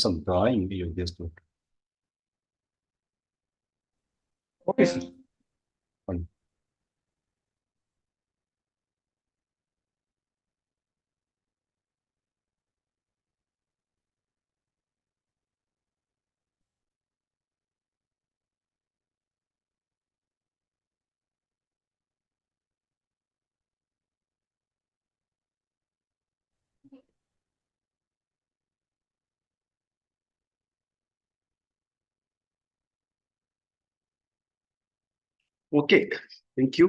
some drawing you just put. Okay, sir. Fine. Okay, thank you.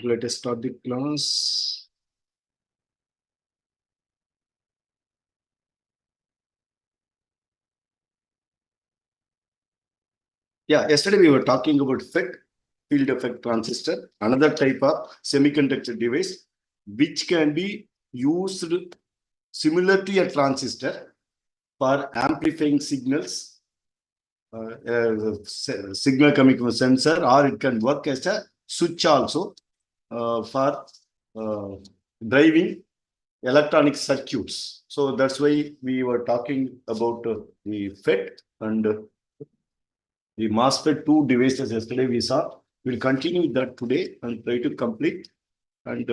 Let us start the class. Yeah, yesterday we were talking about FET, field effect transistor, another type of semiconductor device which can be used similar to a transistor for amplifying signals, signal coming from a sensor, or it can work as a switch also for driving electronic circuits. So that's why we were talking about the FET and the MOSFET two devices yesterday we saw. We'll continue that today and try to complete. And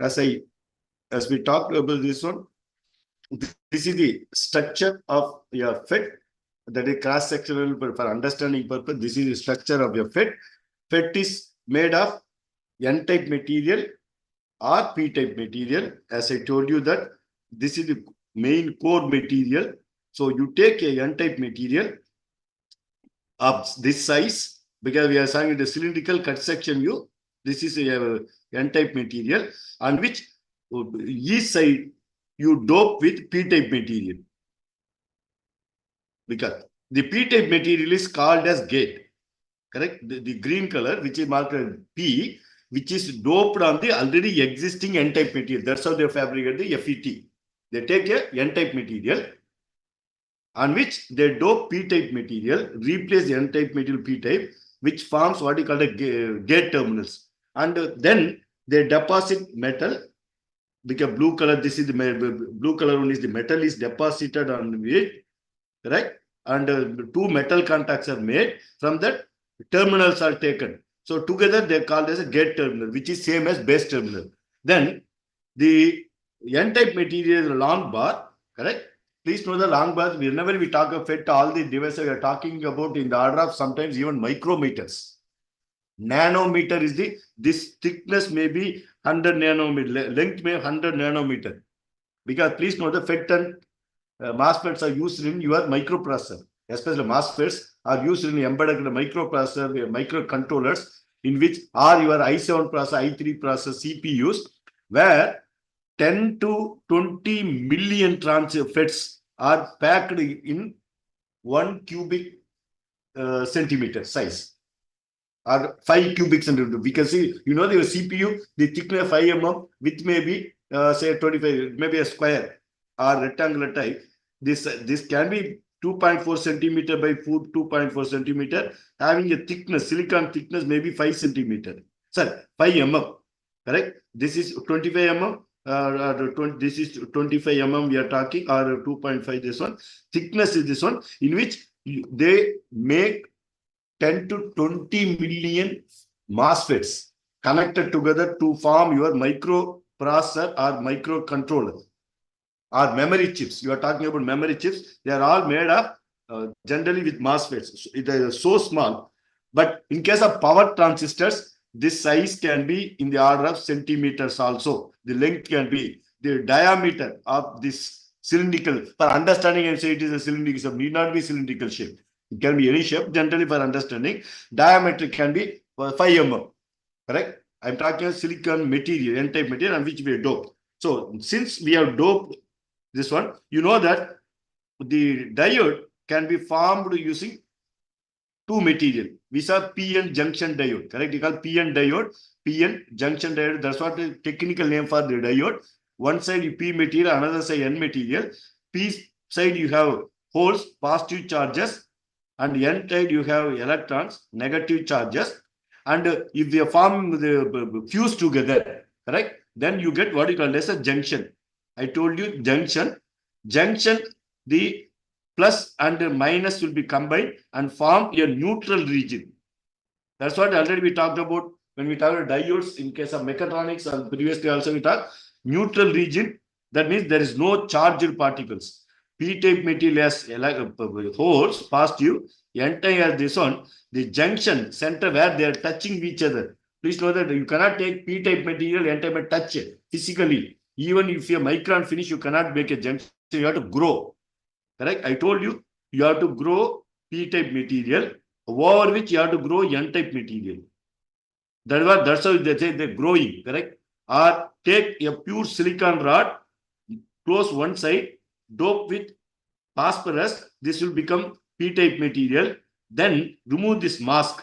as we talked about this one, this is the structure of your FET. That is cross-sectional for understanding purpose. This is the structure of your FET. FET is made of N-type material or P-type material. As I told you that this is the main core material. So you take a N-type material of this size, because we are saying the cylindrical cut section view. This is a N-type material on which each side you dope with P-type material. Because the P-type material is called as gate. Correct? The green color, which is marked as P, which is doped on the already existing N-type material. That's how they fabricate the FET. They take a N-type material on which they dope P-type material, replace the N-type material P-type, which forms what you call the gate terminals. And then they deposit metal. Because blue color, this is the blue color one is the metal is deposited on it, right? And two metal contacts are made. From that, terminals are taken. So together they are called as a gate terminal, which is same as base terminal. Then the N-type material is a long bar, correct? Please know the long bars. Whenever we talk of FET, all the devices we are talking about in the order of sometimes even micrometers. Nanometer is this thickness may be 100 nanometer, length may 100 nanometer. Because please know the FET and MOSFETs are used in your microprocessor. Especially MOSFETs are used in embedded microprocessor, microcontrollers, in which are your i7 processor, i3 processor, CPUs, where 10 to 20 million FETs are packed in 1 cubic centimeter size. Or 5 cubic centimeter. We can see, the CPU, the thickness 5 mm, width may be say 25, maybe a square or rectangular type. This can be 2.4 centimeter by 2.4 centimeter, having a thickness, silicon thickness maybe 5 centimeter. Sir, 5 mm. Correct? This is 25 mm. This is 25 mm we are talking, or 2.5 this one. Thickness is this one, in which they make 10 to 20 million MOSFETs connected together to form your microprocessor or microcontroller or memory chips. You are talking about memory chips. They are all made of generally with MOSFETs. It is so small. But in case of power transistors, this size can be in the order of centimeters also. The length can be the diameter of this cylindrical. For understanding, I say it is a cylindrical shape. Need not be cylindrical shape. It can be any shape. Generally, for understanding, diameter can be 5 mm. Correct? I'm talking about silicon material, N-type material, on which we are doped. So, since we have doped this one, you know that the diode can be formed using two material. We saw PN junction diode. Correct? You call PN diode, PN junction diode. That's what the technical name for the diode. One side you P material, another side N material. P side you have holes, positive charges. And N side you have electrons, negative charges. And if they form the fuse together, correct? Then you get what you call as a junction. I told you junction. Junction, the plus and minus will be combined and form a neutral region. That's what already we talked about when we talk about diodes in case of mechatronics, and previously also we talked neutral region. That means there is no charged particles. P-type material has holes, positive, entire this one, the junction center where they are touching each other. Please know that you cannot take P-type material, entire touch physically. Even if you micron finish, you cannot make a junction. You have to grow. Correct? I told you, you have to grow P-type material over which you have to grow N-type material. That's how they say they're growing, correct? Or take a pure silicon rod, close one side, dope with phosphorus, this will become P-type material. Then remove this mask.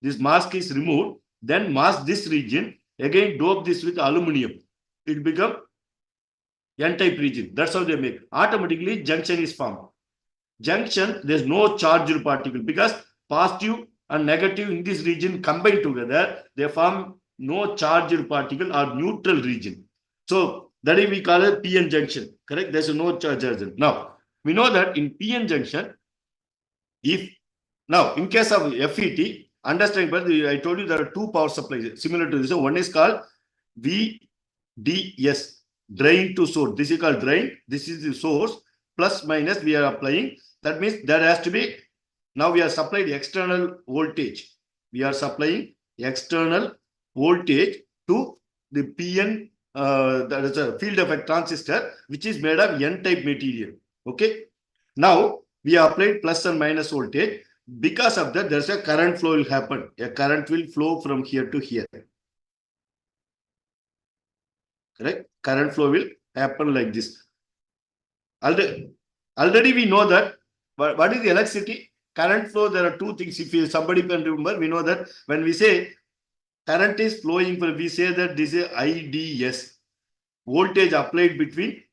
This mask is removed. Then mask this region. Again, dope this with aluminum. It will become N-type region. That's how they make. Automatically, junction is formed. Junction, there's no charged particle because positive and negative in this region combined together, they form no charged particle or neutral region. So that is we call it PN junction. Correct? There's no charge. Now we know that in PN junction, if now in case of FET, understand, but I told you there are two power supplies similar to this. So one is called VDS, drain to source. This is called drain. This is the source. Plus minus we are applying. That means there has to be, now we are supplied external voltage. We are supplying external voltage to the PN, that is a field effect transistor, which is made of N-type material. Okay. Now we applied plus and minus voltage. Because of that, there's a current flow will happen. A current will flow from here to here. Correct? Current flow will happen like this. Already we know that. But what is the electricity? Current flow, there are two things. If somebody can remember, we know that when we say current is flowing, we say that this is IDS. Voltage applied between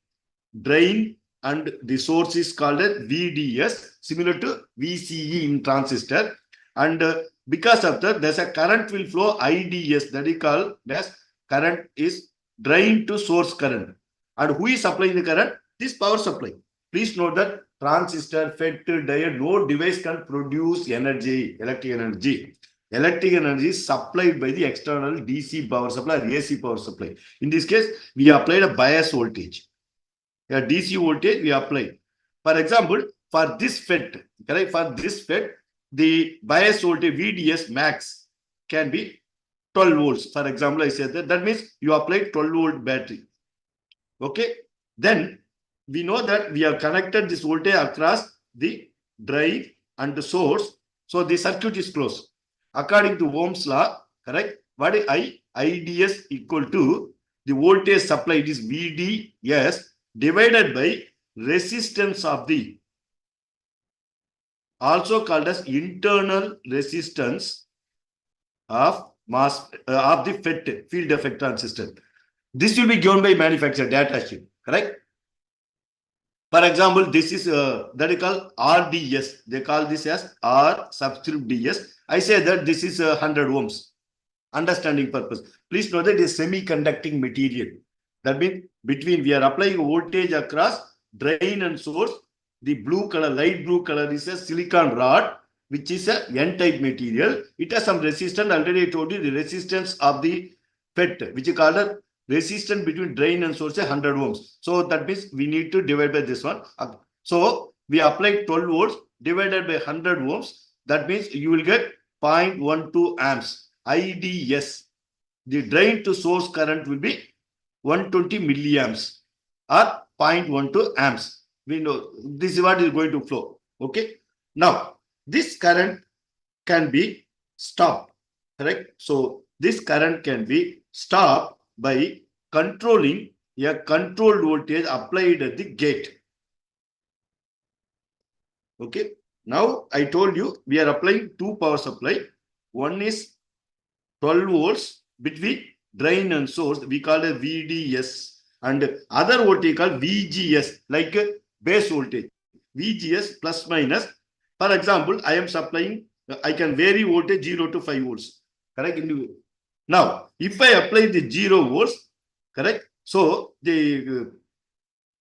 drain and the source is called as VDS, similar to VCE in transistor. And because of that, there's a current will flow IDS, that is called as current is drain to source current. And who is supplying the current? This power supply. Please note that transistor, FET, diode, no device can produce energy, electric energy. Electric energy is supplied by the external DC power supply or AC power supply. In this case, we applied a bias voltage. A DC voltage we apply. For example, for this FET, correct? For this FET, the bias voltage VDS max can be 12 volts. For example, I said that. That means you apply 12 volt battery. Okay. Then we know that we have connected this voltage across the drive and the source. So the circuit is closed. According to Ohm's law, correct? What is IDS equal to the voltage supplied is VDS divided by resistance of the, also called as internal resistance of mass of the FET, field effect transistor. This will be given by manufacturer data sheet, correct? For example, this is that is called RDS. They call this as R subscript DS. I say that this is 100 ohms. Understanding purpose. Please know that it is semiconducting material. That means between we are applying voltage across drain and source. The blue color, light blue color is a silicon rod, which is a N-type material. It has some resistance. Already I told you the resistance of the FET, which is called a resistance between drain and source, 100 ohms. So that means we need to divide by this one. So we apply 12 volts divided by 100 ohms. That means you will get 0.12 amps. IDS. The drain to source current will be 120 milliamps or 0.12 amps. We know this is what is going to flow. Okay. Now, this current can be stopped. Correct. So this current can be stopped by controlling a controlled voltage applied at the gate. Okay. Now I told you we are applying two power supply. One is 12 volts between drain and source. We call it VDS. And other voltage called VGS, like base voltage. VGS plus minus. For example, I am supplying, I can vary voltage 0 to 5 volts. Correct? Now, if I apply the 0 volts, correct? So the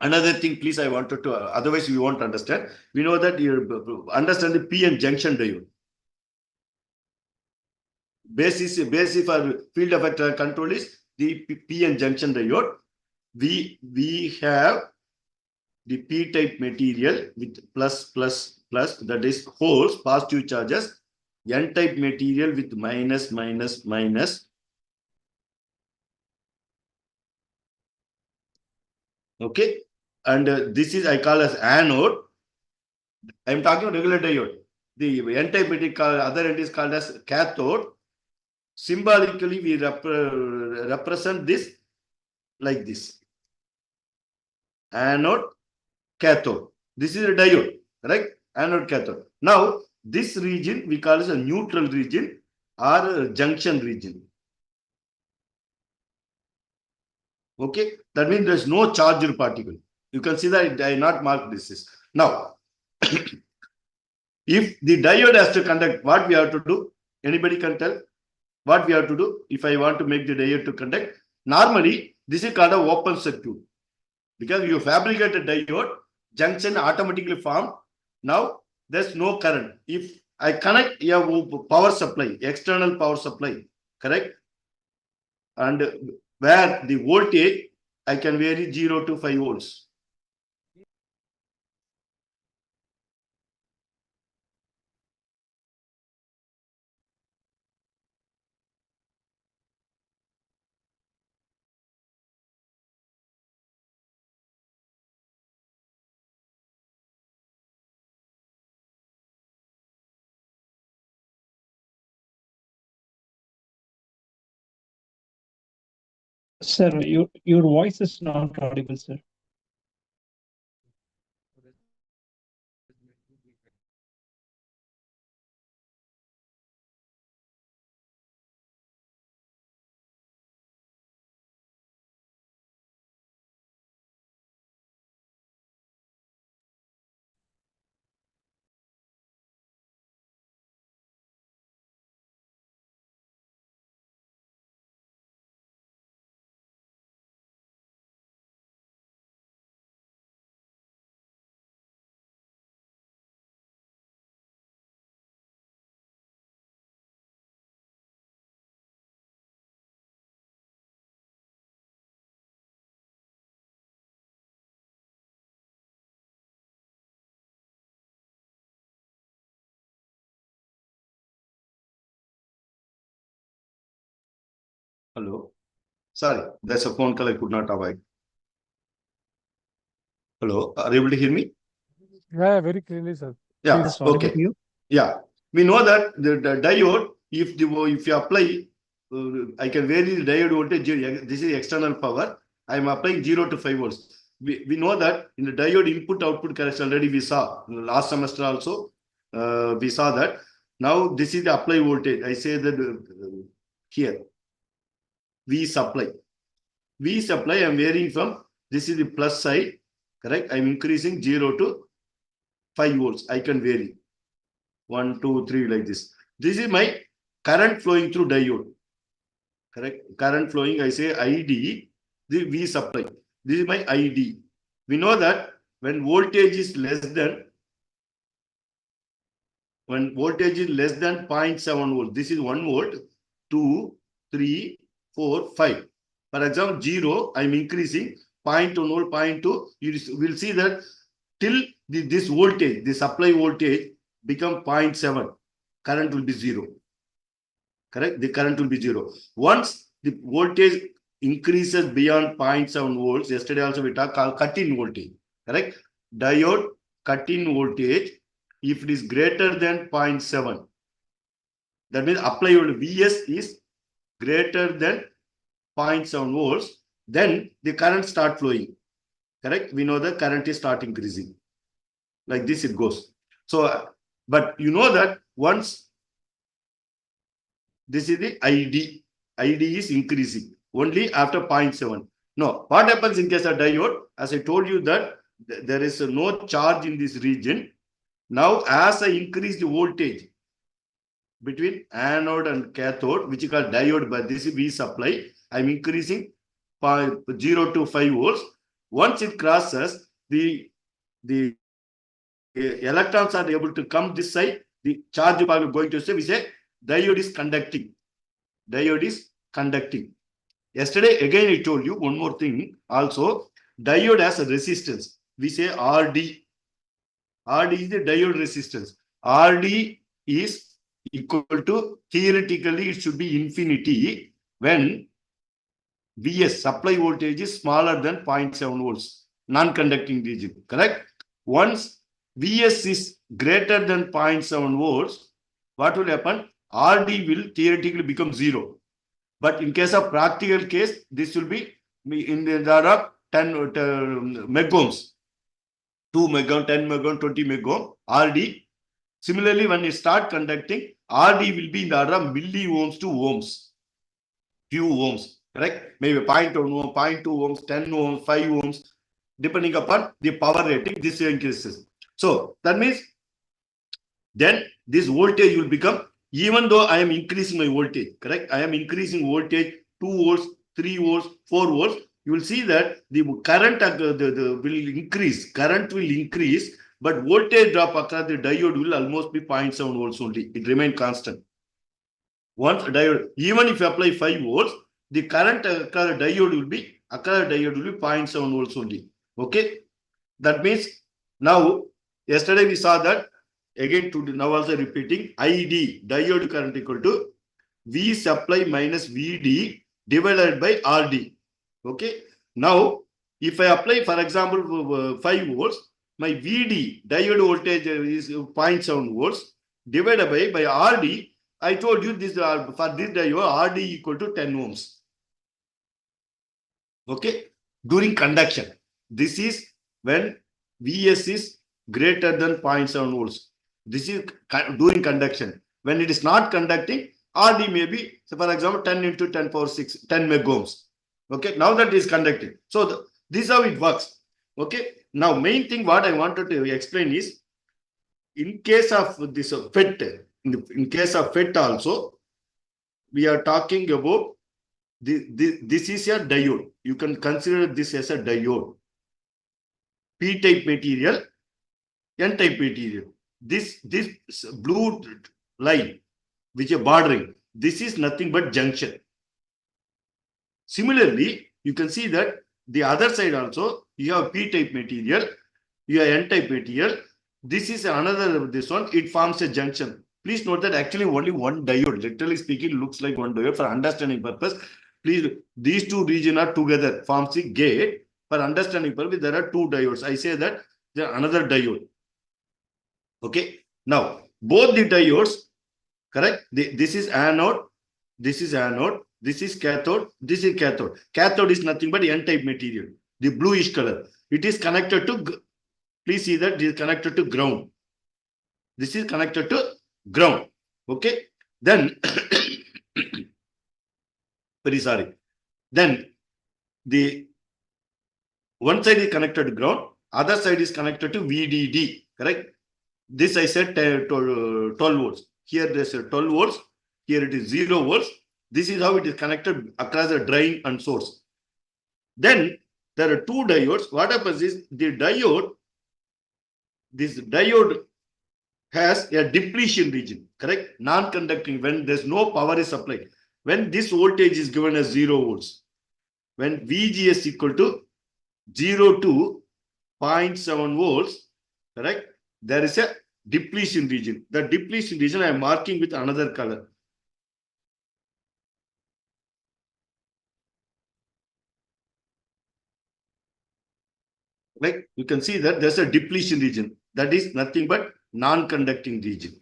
Another thing, please, I wanted to, otherwise you won't understand. We know that you understand the PN junction diode. Basis for field effect control is the PN junction diode. We have the p-type material with plus, that is holes, positive charges. N-type material with minus. Okay, and this is I call as anode. I am talking regular diode. The N-type material, other end is called as cathode. Symbolically, we represent this like this: anode, cathode. This is a diode, right? Anode, cathode. Now, this region we call as a neutral region or a junction region. Okay, that means there's no charged particle. You can see that I not marked this is. Now, if the diode has to conduct, what we have to do? Anybody can tell what we have to do if I want to make the diode to conduct? Normally, this is called a open circuit. Because you fabricate a diode, junction automatically formed. Now, there's no current. If I connect a power supply, external power supply, correct? And where the voltage, I can vary 0 to 5 volts. Sir, your voice is not audible, sir. Hello. Sorry, there's a phone call I could not avoid. Hello, are you able to hear me? Yeah, very clearly, sir. Yeah, Yes, audible okay. to you. Yeah, we know that the diode, if you apply, I can vary the diode voltage. This is external power. I am applying 0 to 5 volts. We know that in the diode input output characteristic already we saw last semester also. We saw that. Now this is the apply voltage. I say that here V supply. V supply I am varying from, this is the plus side, correct? I am increasing 0 to 5 volts. I can vary 1, 2, 3 like this. This is my current flowing through diode. Correct? Current flowing, I say ID, the V supply. This is my ID. We know that when voltage is less than 0.7 volt, this is 1 volt, 2, 3, 4, 5. For example, 0, I'm increasing 0.1 volt, 0.2. You will see that till this voltage, the supply voltage become 0.7. Current will be 0. Correct? The current will be 0. Once the voltage increases beyond 0.7 volts, yesterday also we talked cut-in voltage. Correct? Diode cut-in voltage, if it is greater than 0.7, that means apply Vs is greater than 0.7 volts, then the current start flowing. Correct? We know the current is start increasing. Like this it goes. So, but you know that once this is the ID. ID is increasing only after 0.7. No, what happens in case of diode? As I told you that there is no charge in this region. Now, as I increase the voltage between anode and cathode, which is called diode, but this is V supply, I'm increasing 0 to 5 volts. Once it crosses, the electrons are able to come this side. The charge going to say, we say diode is conducting. Diode is conducting. Yesterday, again, I told you one more thing also. Diode has a resistance. We say RD. RD is the diode resistance. RD is equal to, theoretically, it should be infinity when Vs, supply voltage, is smaller than 0.7 volts, non-conducting region, correct? Once Vs is greater than 0.7 volts, what will happen? RD will theoretically become 0. But in case of practical case, this will be in the order of 10 megohms, 2 megohm, 10 megohm, 20 megohm, RD. Similarly, when you start conducting, RD will be in the order of milliohms to ohms, few ohms, correct? Maybe 0.1 ohm, 0.2 ohms, 10 ohms, 5 ohms, depending upon the power rating, this increases. So that means then this voltage will become, even though I am increasing my voltage, correct? I am increasing voltage 2 volts, 3 volts, 4 volts. You will see that the current will increase, current will increase, but voltage drop across the diode will almost be 0.7 volts only. It remains constant. Once diode, even if you apply 5 volts, the current across the diode will be 0.7 volts only. Okay, that means now yesterday we saw that. Again, now also repeating, ID, diode current, equal to V supply minus VD divided by RD. Okay. Now, if I apply, for example, 5 volts, my VD, diode voltage, is 0.7 volts divided by RD. I told you this, for this diode, RD equal to 10 ohms. Okay. During conduction, this is when Vs is greater than 0.7 volts. This is during conduction. When it is not conducting, RD may be, so for example, 10 into 10 power 6, 10 megohms. Okay, now that is conducting. So this is how it works. Okay, now main thing what I wanted to explain is, in case of this FET, in case of FET also, we are talking about this is a diode. You can consider this as a diode. P-type material, N-type material. This blue line which is bordering, this is nothing but junction. Similarly, you can see that the other side also, you have P-type material, you have N-type material. This is another, this one, it forms a junction. Please note that actually only one diode, literally speaking, looks like one diode. For understanding purpose, please, these two regions are together, forms the gate. For understanding purpose, there are two diodes. I say that there are another diode. Okay. Now, both the diodes, correct? This is anode, this is anode, this is cathode, this is cathode. Cathode is nothing but N-type material, the bluish color. It is connected to, please see that it is connected to ground. This is connected to ground. Okay. Then, very sorry. Then, the one side is connected to ground, other side is connected to VDD, correct? This I said 12 volts. Here there's 12 volts. Here it is 0 volts. This is how it is connected across the drain and source. Then there are two diodes. What happens is the diode, this diode has a depletion region, correct? Non-conducting, when there's no power is supplied. When this voltage is given as 0 volts, when VGS equal to 0 to 0.7 volts, correct? There is a depletion region. The depletion region I am marking with another color. Right? You can see that there's a depletion region. That is nothing but non-conducting region.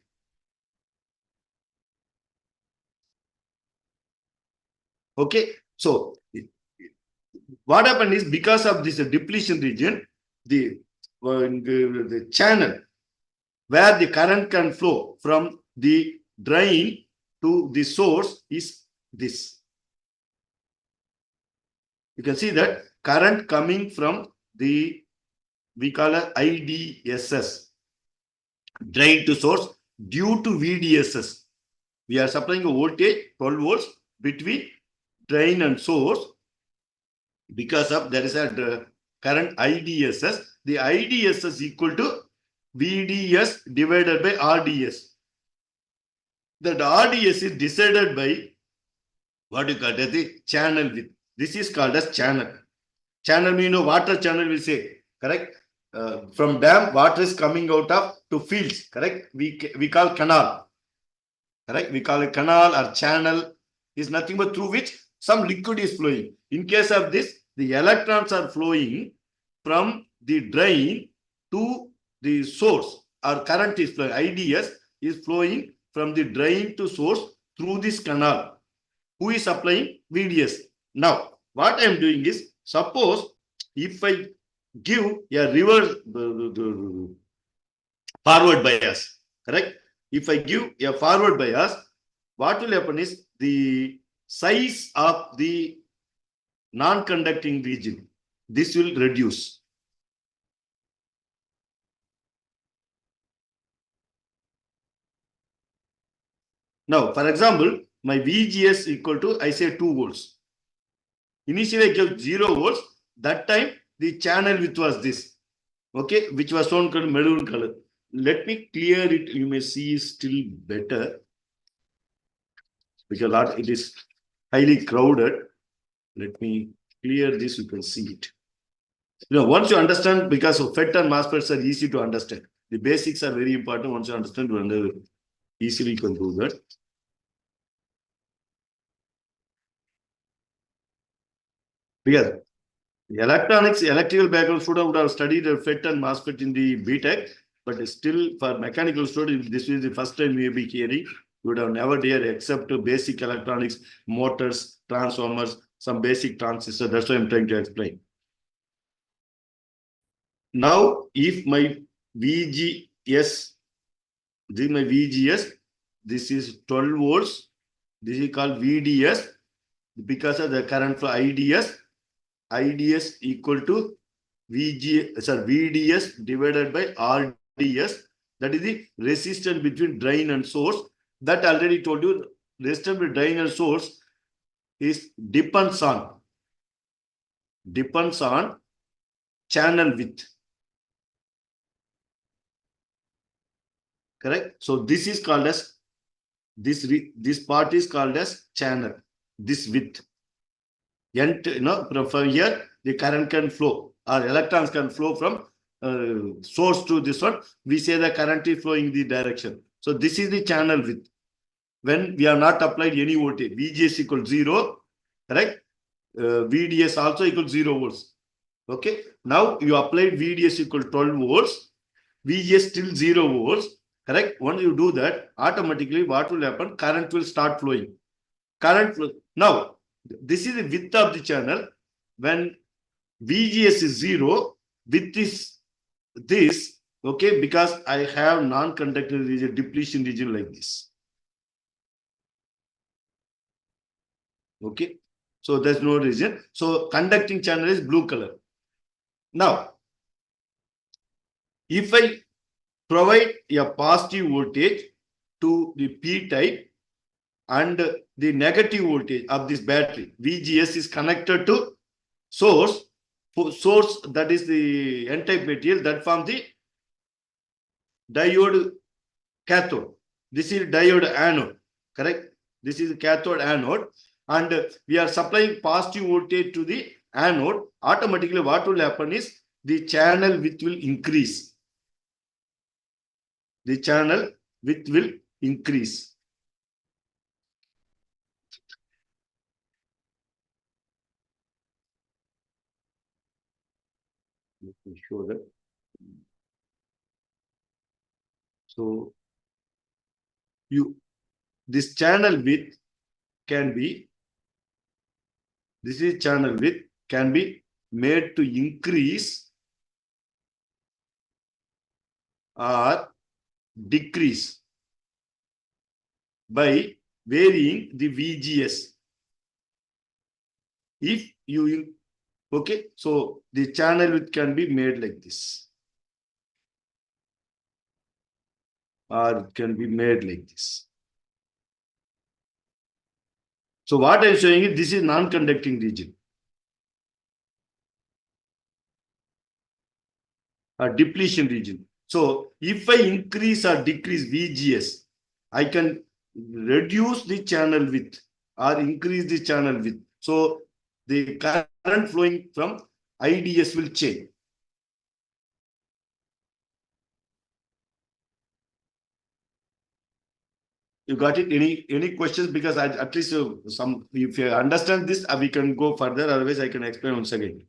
Okay. So what happened is, because of this depletion region, the channel where the current can flow from the drain to the source is this. You can see that current coming from the, we call it IDSS, drain to source, due to VDSS. We are supplying a voltage 12 volts between drain and source. Because of there is a current IDSS. The IDSS equal to VDS divided by RDS. That RDS is decided by what you call it as the channel width. This is called as channel. Channel means water channel we say, correct? From dam, water is coming out of to fields, correct? We call canal, correct? We call it canal or channel is nothing but through which some liquid is flowing. In case of this, the electrons are flowing from the drain to the source, or current is flowing. IDS is flowing from the drain to source through this canal. Who is supplying? VDS. Now, what I am doing is, suppose if I give a reverse forward bias, correct? If I give a forward bias, what will happen is the size of the non-conducting region, this will reduce. Now, for example, my VGS equal to, I say 2 volts. Initially, I gave 0 volts. That time, the channel width was this, okay, which was shown in maroon color. Let me clear it. You may see still better because it is highly crowded. Let me clear this. You can see it. Once you understand, because of FET and MOSFETs are easy to understand. The basics are very important. Once you understand, easily you can do that. Because electronics, electrical background student would have studied FET and MOSFET in the BTech, but still for mechanical student, this is the first time we may be hearing. You would have never dare except basic electronics, motors, transformers, some basic transistors. That's what I'm trying to explain. Now, if my VGS, this is my VGS, this is 12 volts, this is called VDS, because of the current flow IDS equal to VDS divided by RDS, that is the resistance between drain and source. That already told you, resistance between drain and source is depends on channel width. Correct? So this is called as, this part is called as channel, this width. And from here, the current can flow, or electrons can flow from source to this one. We say the current is flowing in the direction. So this is the channel width. When we have not applied any voltage, VGS equals 0, correct? VDS also equals 0 volts. Okay. Now you applied VDS equal 12 volts, VGS still 0 volts. Correct? Once you do that, automatically what will happen? Current will start flowing. Current flow. Now, this is the width of the channel. When VGS is 0, width is this, okay, because I have non-conducting region, depletion region like this. Okay. So there's no region. So conducting channel is blue color. Now, if I provide a positive voltage to the P type and the negative voltage of this battery, VGS is connected to source, that is the N-type material that forms the diode cathode. This is diode anode, correct? This is cathode anode, and we are supplying positive voltage to the anode. Automatically what will happen is the channel width will increase. The channel width will increase. Let me show that. So this channel width can be, this is channel width can be made to increase or decrease by varying the VGS. If you, okay, so the channel width can be made like this, or it can be made like this. So what I'm showing is this is non-conducting region. depletion region. So if I increase or decrease VGS, I can reduce the channel width or increase the channel width. So the current flowing from IDS will change. You got it? Any questions? Because at least some, if you understand this, we can go further. Otherwise, I can explain once again.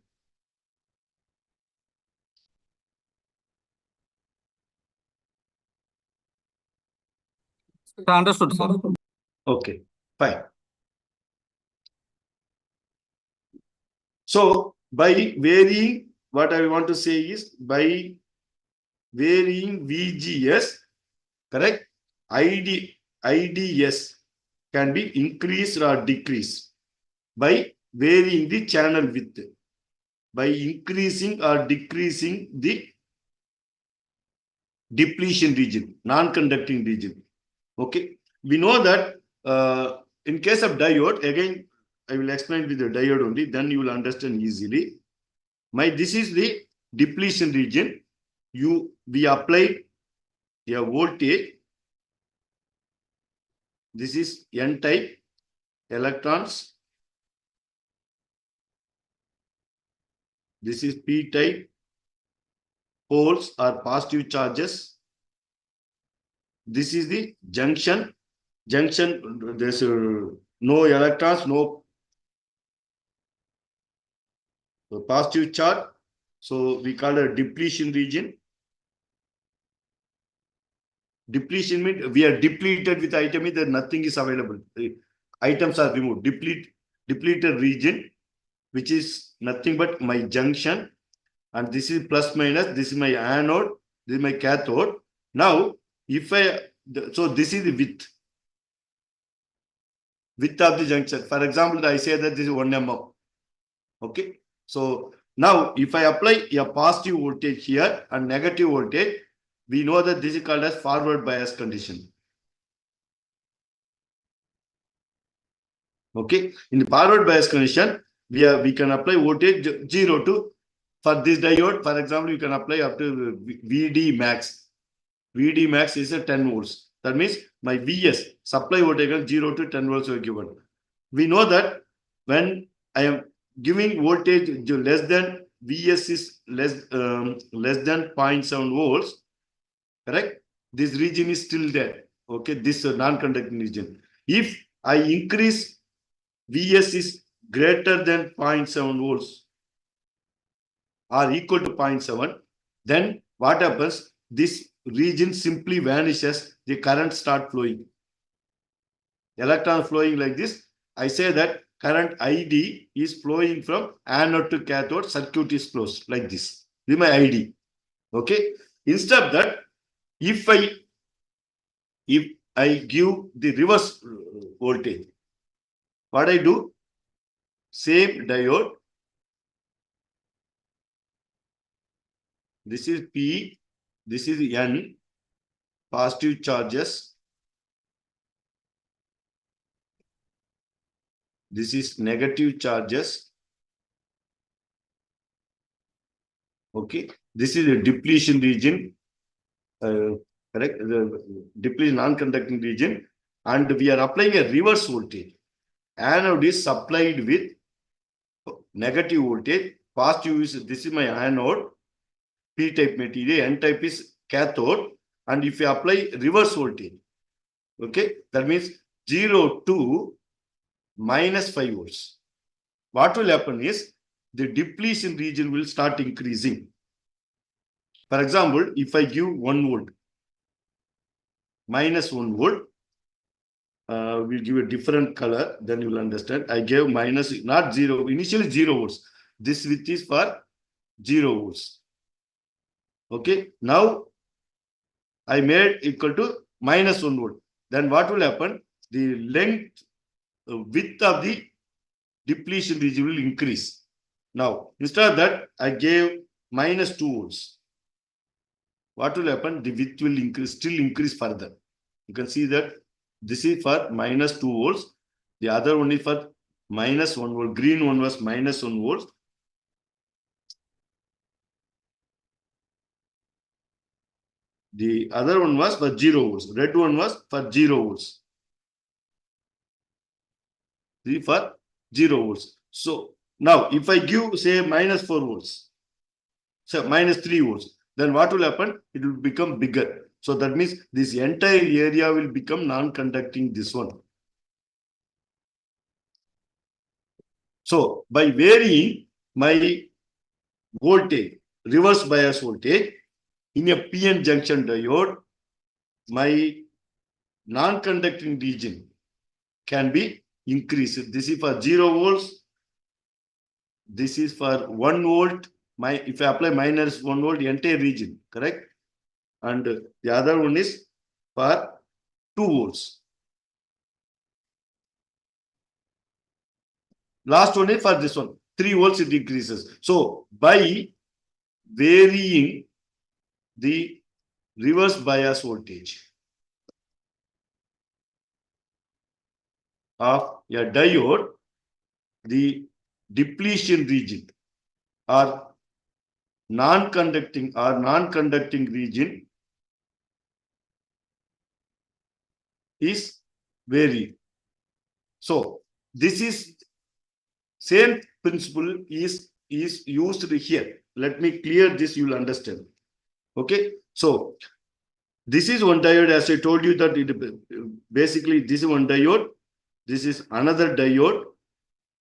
Understood, sir. Okay, fine. So by varying, what I want to say is by varying VGS, correct? IDS can be increased or decreased by varying the channel width, by increasing or decreasing the depletion region, non-conducting region. Okay, we know that in case of diode, again, I will explain with the diode only, then you will understand easily. This is the depletion region. We applied a voltage. This is N-type electrons. This is P-type holes or positive charges. This is the junction. There's no electrons, no positive charge. So we call it a depletion region. Depletion means we are depleted with item, that nothing is available. The items are removed. Depleted region, which is nothing but my junction. And this is plus minus. This is my anode. This is my cathode. Now, so this is the width. Width of the junction. For example, I say that this is 1 mm. Okay. So now if I apply a positive voltage here and negative voltage, we know that this is called as forward bias condition. Okay. In the forward bias condition, we can apply voltage 0 to, for this diode, for example, you can apply up to VD max. VD max is a 10 volts. That means my VS, supply voltage is 0 to 10 volts are given. We know that when I am giving voltage less than VS is less than 0.7 volts, correct? This region is still there. Okay, this non-conducting region. If I increase VS is greater than 0.7 volts or equal to 0.7, then what happens? This region simply vanishes, the current start flowing. Electron flowing like this. I say that current ID is flowing from anode to cathode, circuit is closed like this. This is my ID. Okay. Instead of that, if I give the reverse voltage, what I do? Same diode. This is P, this is N, positive charges. This is negative charges. Okay. This is a depletion region. Correct? The depletion non-conducting region. And we are applying a reverse voltage. Anode is supplied with negative voltage. Positive is, this is my anode. P-type material. N-type is cathode. And if you apply reverse voltage, okay, that means 0 to minus 5 volts. What will happen is the depletion region will start increasing. For example, if I give 1 volt, minus 1 volt, we'll give a different color, then you will understand. I gave minus, not 0, initially 0 volts. This width is for 0 volts. Okay, now I made equal to minus 1 volt. Then what will happen? The length, width of the depletion region will increase. Now, instead of that, I gave minus 2 volts. What will happen? The width will increase, still increase further. You can see that this is for minus 2 volts. The other one is for minus 1 volt. Green one was minus 1 volts. The other one was for 0 volts. Red one was for 0 volts. The for 0 volts. So now if I give say minus 4 volts, so minus 3 volts, then what will happen? It will become bigger. So that means this entire area will become non-conducting, this one. So by varying my voltage, reverse bias voltage in a PN junction diode, my non-conducting region can be increased. This is for 0 volts. This is for 1 volt. If I apply minus 1 volt, the entire region, correct? And the other one is for 2 volts. Last one is for this one, 3 volts it increases. So by varying the reverse bias voltage of a diode, the depletion region or non-conducting region is varied. So this is same principle is used here. Let me clear this, you will understand. Okay, so this is one diode, as I told you that it basically this is one diode, this is another diode.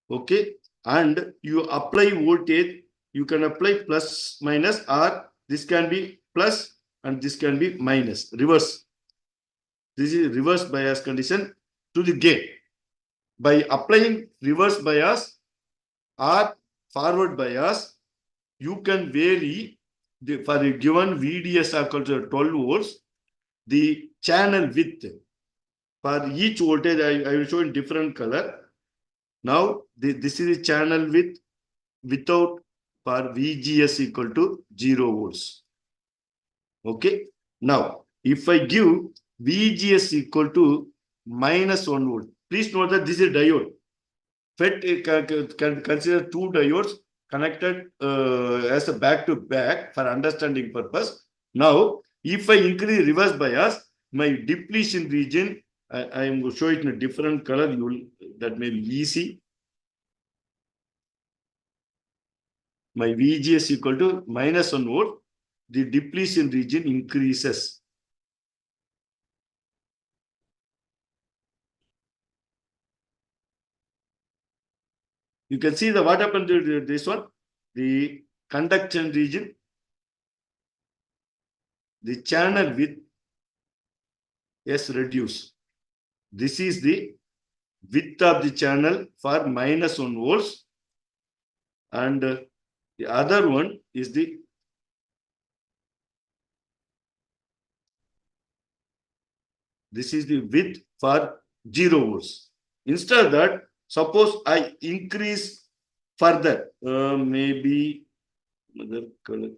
Okay, and you apply voltage, you can apply plus minus, or this can be plus and this can be minus, reverse. This is reverse bias condition to the gate. By applying reverse bias or forward bias, you can vary for a given VDS equal to 12 volts, the channel width for each voltage. I will show in different color. Now this is the channel width without for VGS equal to 0 volts. Okay. Now if I give VGS equal to minus 1 volt, please note that this is diode. FET can consider 2 diodes connected as a back-to-back for understanding purpose. Now, if I increase reverse bias, my depletion region, I am going to show it in a different color. That may be easy. My VGS equal to minus 1 volt. The depletion region increases. You can see what happened to this one, the conduction region, the channel width is reduced. This is the width of the channel for minus 1 volts, and the other one is the this is the width for 0 volts. Instead of that, suppose I increase further, maybe another color,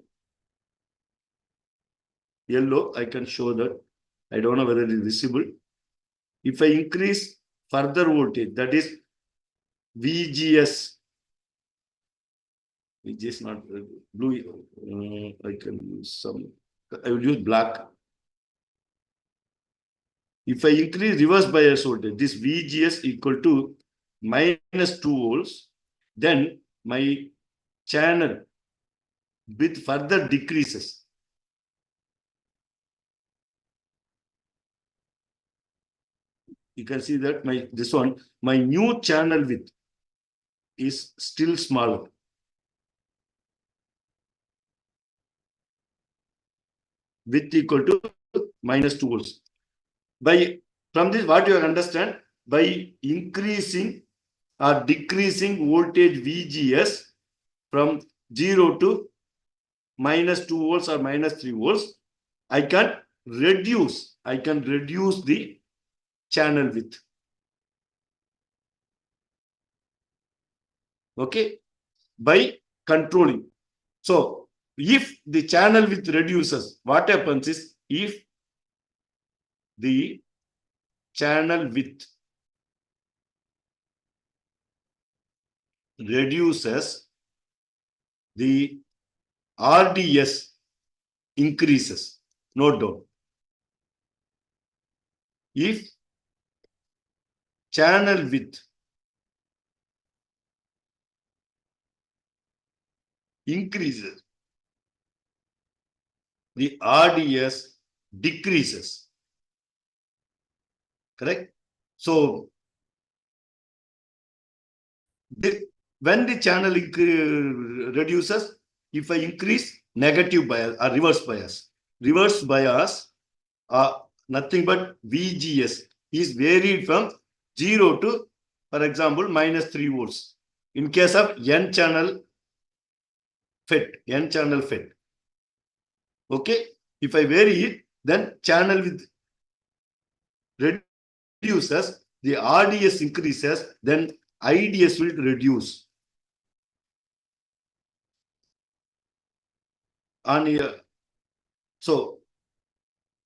yellow, I can show that. I don't know whether it is visible. If I increase further voltage, that is VGS, which is not blue, I can use some, I will use black. If I increase reverse bias voltage, this VGS equal to minus 2 volts, then my channel width further decreases. You can see that my new channel width is still smaller. Width equal to minus 2 volts. From this, what you understand, by increasing or decreasing voltage VGS from 0 to minus 2 volts or minus 3 volts, I can reduce the channel width. Okay, by controlling. So if the channel width reduces, what happens is, if the channel width reduces, the RDS increases. Note down, if channel width increases, the RDS decreases. Correct? So, when the channel reduces, if I increase, negative bias or reverse bias. Reverse bias nothing but VGS is varied from 0 to, for example, -3 volts. In case of N channel FET. Okay, if I vary it, then channel with reduces, the RDS increases, then IDS will reduce. So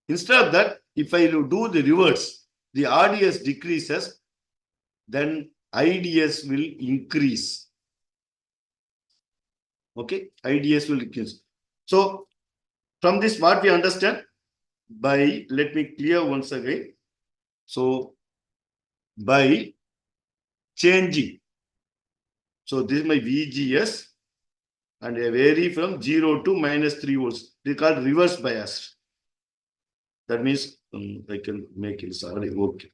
instead of that, if I do the reverse, the RDS decreases, then IDS will increase. Okay, IDS will increase. So from this, what we understand by, let me clear once again. So by changing, so this is my VGS, and I vary from 0 to -3 volts. They called reverse bias. That means I can make it, sorry, okay.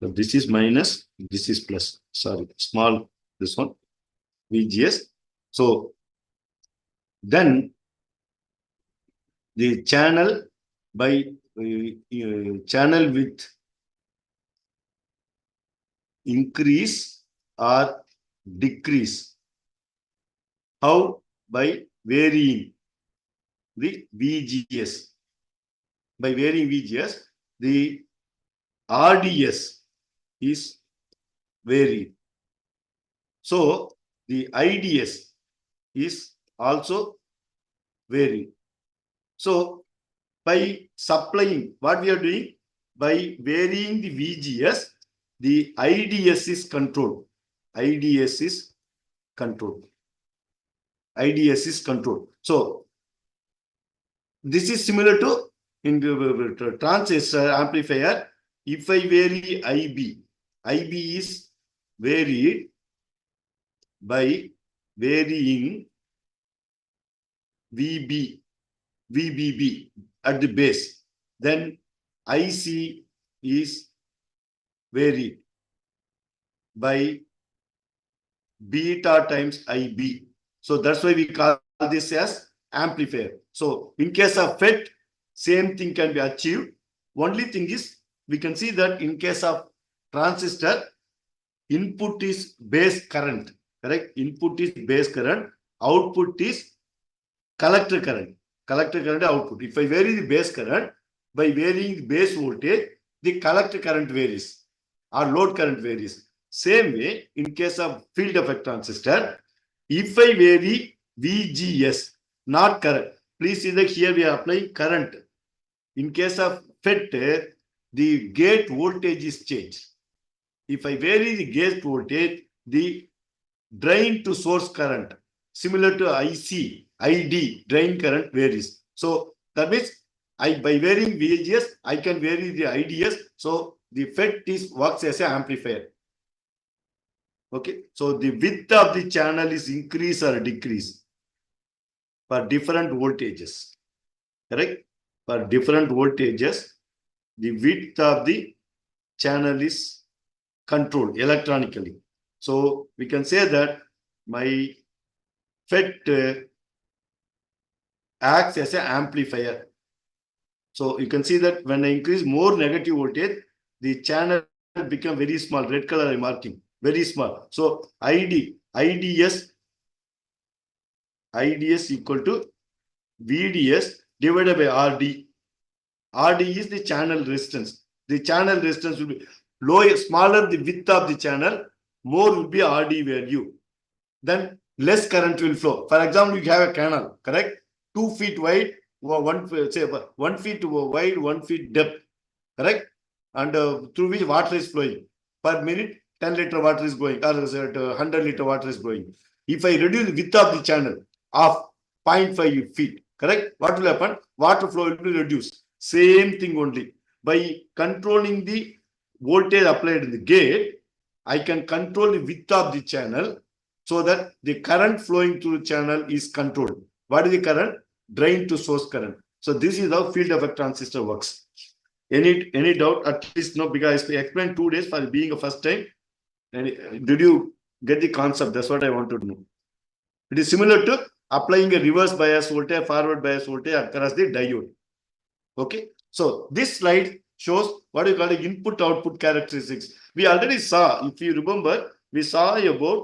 So this is minus, this is plus, sorry, small, this one, VGS. So then the channel by channel width increase or decrease. How? By varying the VGS. By varying VGS, the RDS is varied. So the IDS is also varied. So by supplying, what we are doing, by varying the VGS, the IDS is controlled. IDS is controlled. IDS is controlled. So this is similar to in the transistor amplifier. If I vary IB, IB is varied by varying VBB at the base. Then IC is varied by beta times IB. So that's why we call this as amplifier. So in case of FET, same thing can be achieved. Only thing is, we can see that in case of transistor, input is base current, correct? Input is base current, output is collector current. Collector current output. If I vary the base current, by varying the base voltage, the collector current varies or load current varies. Same way, in case of field effect transistor, if I vary VGS, not current. Please see that here we are applying current. In case of FET, the gate voltage is changed. If I vary the gate voltage, the drain to source current, similar to IC, ID, drain current varies. So that means by varying VGS, I can vary the IDS. So the FET works as an amplifier. Okay, so the width of the channel is increase or decrease for different voltages. Correct? For different voltages, the width of the channel is controlled electronically. So we can say that my FET acts as an amplifier. So you can see that when I increase more negative voltage, the channel become very small. Red color I'm marking, very small. So IDS equal to VDS divided by RD. RD is the channel resistance. The channel resistance will be lower, smaller the width of the channel, more will be RD value. Then less current will flow. For example, you have a canal, correct? 2 feet wide, 1 feet wide, 1 feet depth, correct? And through which water is flowing. Per minute, 10 liter water is going, or 100 liter water is going. If I reduce the width of the channel of 0.5 feet, correct? What will happen? Water flow will be reduced. Same thing only. by controlling the voltage applied in the gate, I can control the width of the channel so that the current flowing through the channel is controlled. What is the current? Drain to source current. So this is how field effect transistor works. Any doubt? At least no, because I explained 2 days for being a first time. And did you get the concept? That's what I want to know. It is similar to applying a reverse bias voltage, forward bias voltage across the diode. Okay. So this slide shows what you call the input-output characteristics. We already saw, if you remember, we saw about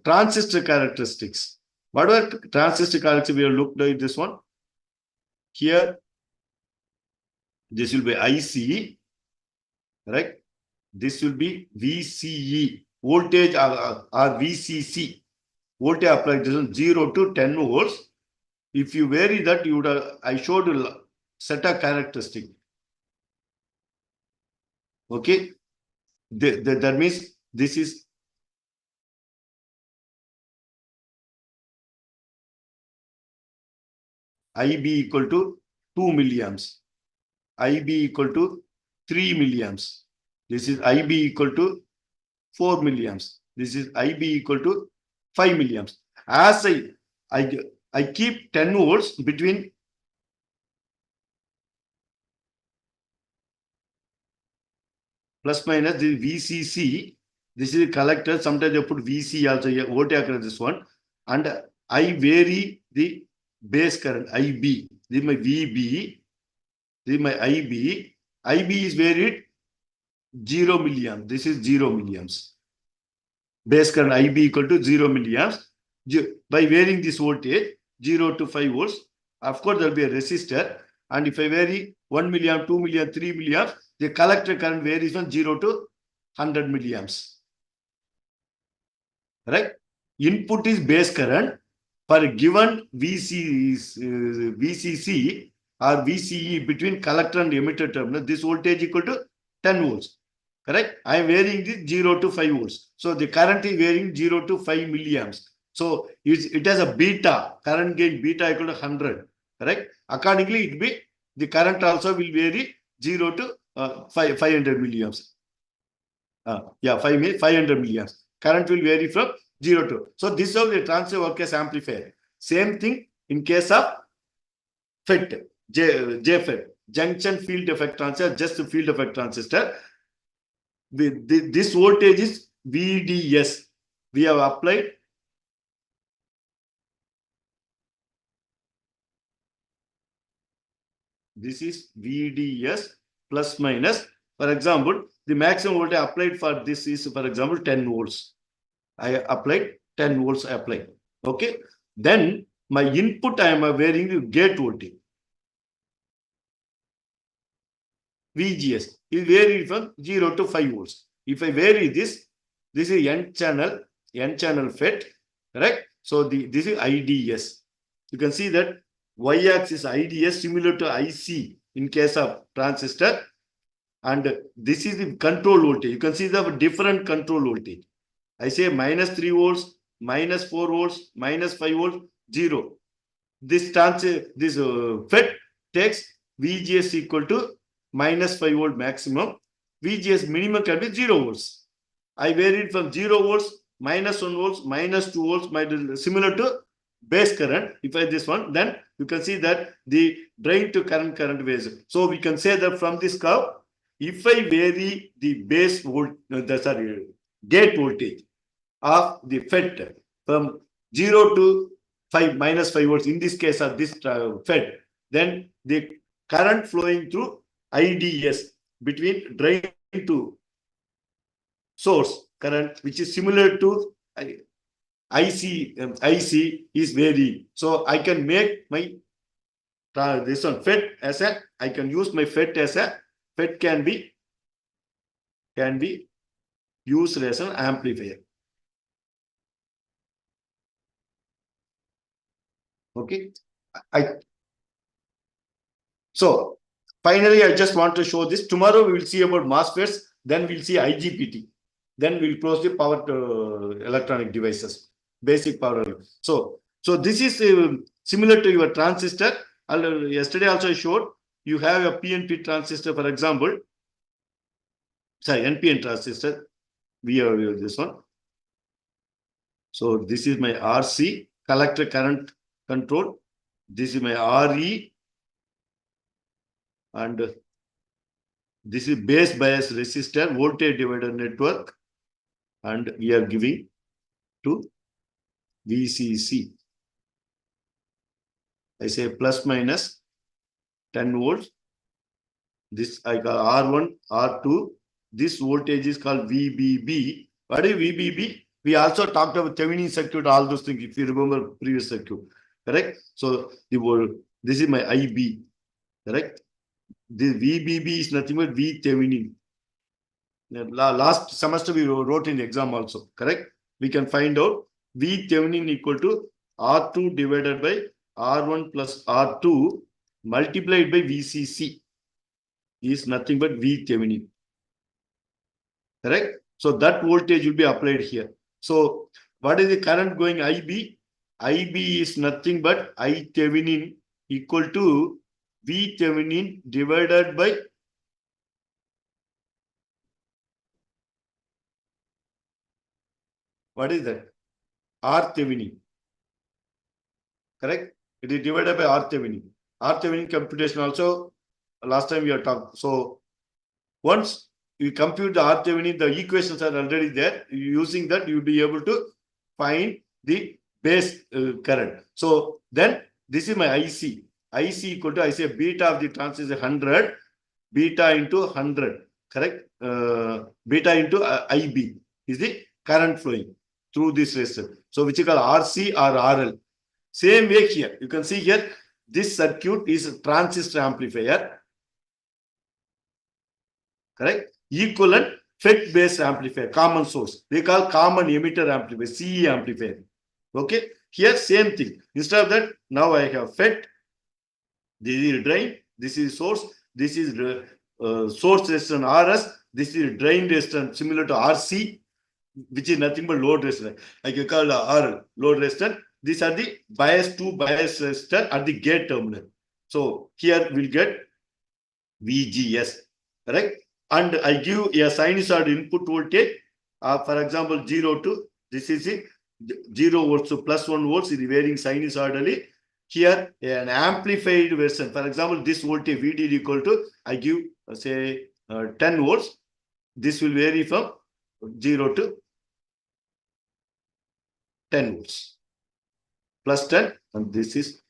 transistor characteristics. What were transistor characteristics? We have looked at this one. Here, this will be IC, right? This will be VCE, voltage or VCC. Voltage applied 0 to 10 volts. If you vary that, you would have, I showed a set of characteristics. Okay. That means this is IB equal to 2 milliamps. IB equal to 3 milliamps. This is IB equal to 4 milliamps. This is IB equal to 5 milliamps. As I keep 10 volts between plus minus the VCC. This is a collector. Sometimes they put VC also here, voltage across this one. And I vary the base current, IB. This is my VB. This is my IB. IB is varied 0 milliamps. This is 0 milliamps. Base current IB equal to 0 milliamps. By varying this voltage, 0 to 5 volts, of course, there will be a resistor. And if I vary 1 milliamp, 2 milliamp, 3 milliamps, the collector current varies from 0 to 100 milliamps. Right? Input is base current. For a given VCC or VCE between collector and emitter terminal, this voltage equal to 10 volts. Correct? I am varying this 0 to 5 volts. So the current is varying 0 to 5 milliamps. So it has a beta, current gain beta equal to 100. Correct? Accordingly, it will be the current also will vary 0 to 500 milliamps. 500 milliamps. Current will vary from 0 to. So this is how the transfer work as amplifier. Same thing in case of FET, JFET, junction field effect transistor, just a field effect transistor. This voltage is VDS. We have applied this is VDS plus minus. For example, the maximum voltage applied for this is, for example, 10 volts. I applied 10 volts applied. Okay. Then my input I am varying the gate voltage. VGS is varied from 0 to 5 volts. If I vary this is N channel FET, correct? So this is IDS. You can see that Y-axis IDS similar to IC in case of transistor. And this is the control voltage. You can see the different control voltage. I say minus 3 volts, minus 4 volts, minus 5 volts, 0. This FET takes VGS equal to minus 5 volt maximum. VGS minimum can be 0 volts. I varied from 0 volts, minus 1 volts, minus 2 volts, similar to base current. If I this one, then you can see that the drain to current varies. So we can say that from this curve, if I vary the base gate voltage of the FET from 0 to minus 5 volts, in this case of this FET, then the current flowing through IDS between drain to source current, which is similar to IC is varying. So I can make my this one FET as a, I can use my FET as a, FET can be used as an amplifier. Okay. So finally, I just want to show this. Tomorrow we will see about MOSFETs, then we'll see IGBT. Then we'll close the power electronic devices, basic power. So this is similar to your transistor. Yesterday also I showed you have a PNP transistor, for example. Sorry, NPN transistor. We have this one. So this is my RC, collector current control. This is my RE. And this is base bias resistor, voltage divider network. And we are giving to VCC. I say plus minus 10 volts. This I call R1, R2. This voltage is called VBB. What is VBB? We also talked about Thevenin circuit, all those things, if you remember previous circuit. Correct? So this is my IB. Correct? This VBB is nothing but V Thevenin. Last semester we wrote in the exam also. Correct? We can find out V Thevenin equal to R2 divided by R1 plus R2 multiplied by VCC is nothing but V Thevenin. Correct? So that voltage will be applied here. So what is the current going IB? IB is nothing but I Thevenin equal to V Thevenin divided by what is that? R Thevenin. Correct? It is divided by R Thevenin. R Thevenin computation also last time we are talking. So once you compute the R Thevenin, the equations are already there. Using that, you'll be able to find the base current. So then this is my IC. IC equal to, I say beta of the transistor 100, beta into 100. Correct? Beta into IB is the current flowing through this resistor. So which is called RC or RL. Same way here. You can see here, this circuit is a transistor amplifier. Correct? Equivalent FET based amplifier, common source. They call common emitter amplifier, CE amplifier. Okay? Here, same thing. Instead of that, now I have FET. This is drain. This is source. This is source resistance RS. This is drain resistance similar to RC, which is nothing but load resistance. I can call RL, load resistance. These are the bias to bias resistor at the gate terminal. So here we'll get VGS. Correct? And I give a sinusoid input voltage. For example, 0 to this is it. 0 volts to plus 1 volts is varying sinusoidally. Here, an amplified version. For example, this voltage VD equal to, I give say 10 volts. This will vary from 0 to 10 volts. Plus 10, and this is,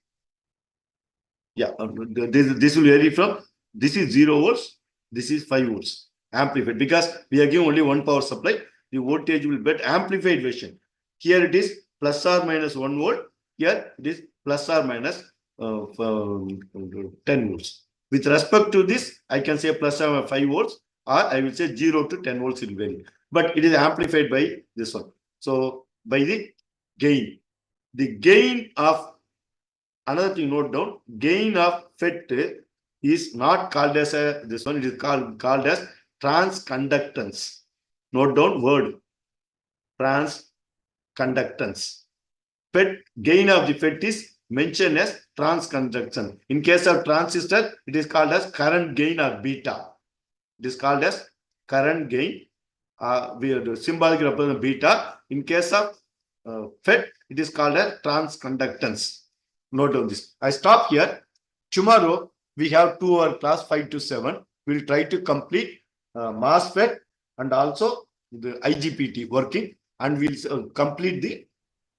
yeah, this will vary from, this is 0 volts, this is 5 volts. Amplified, because we are giving only one power supply, the voltage will get amplified version. Here it is plus or minus 1 volt. Here it is plus or minus 10 volts. With respect to this, I can say plus or 5 volts, or I will say 0 to 10 volts will vary. But it is amplified by this one. So by the gain. The gain of, another thing note down, gain of FET is not called as this one, it is called as transconductance. Note down word, transconductance. FET, gain of the FET is mentioned as transconductance. In case of transistor, it is called as current gain or beta. It is called as current gain. We have the symbolic representation beta. In case of FET, it is called as transconductance. Note down this. I stop here. Tomorrow, we have 2-hour class 5 to 7. We'll try to complete MOSFET and also the IGBT working, and we'll complete the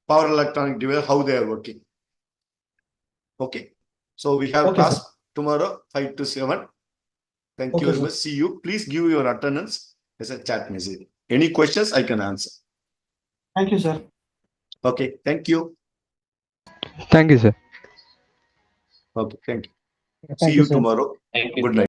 power electronic device, how they are working. Okay. So we have class tomorrow 5 to 7. Thank you very much. See you. Please give your attendance as a chat message. Any questions I can answer. Thank you, sir. Okay. Thank you. Thank you, sir. Okay. Thank you. Thank See you, you sir. tomorrow. Good night.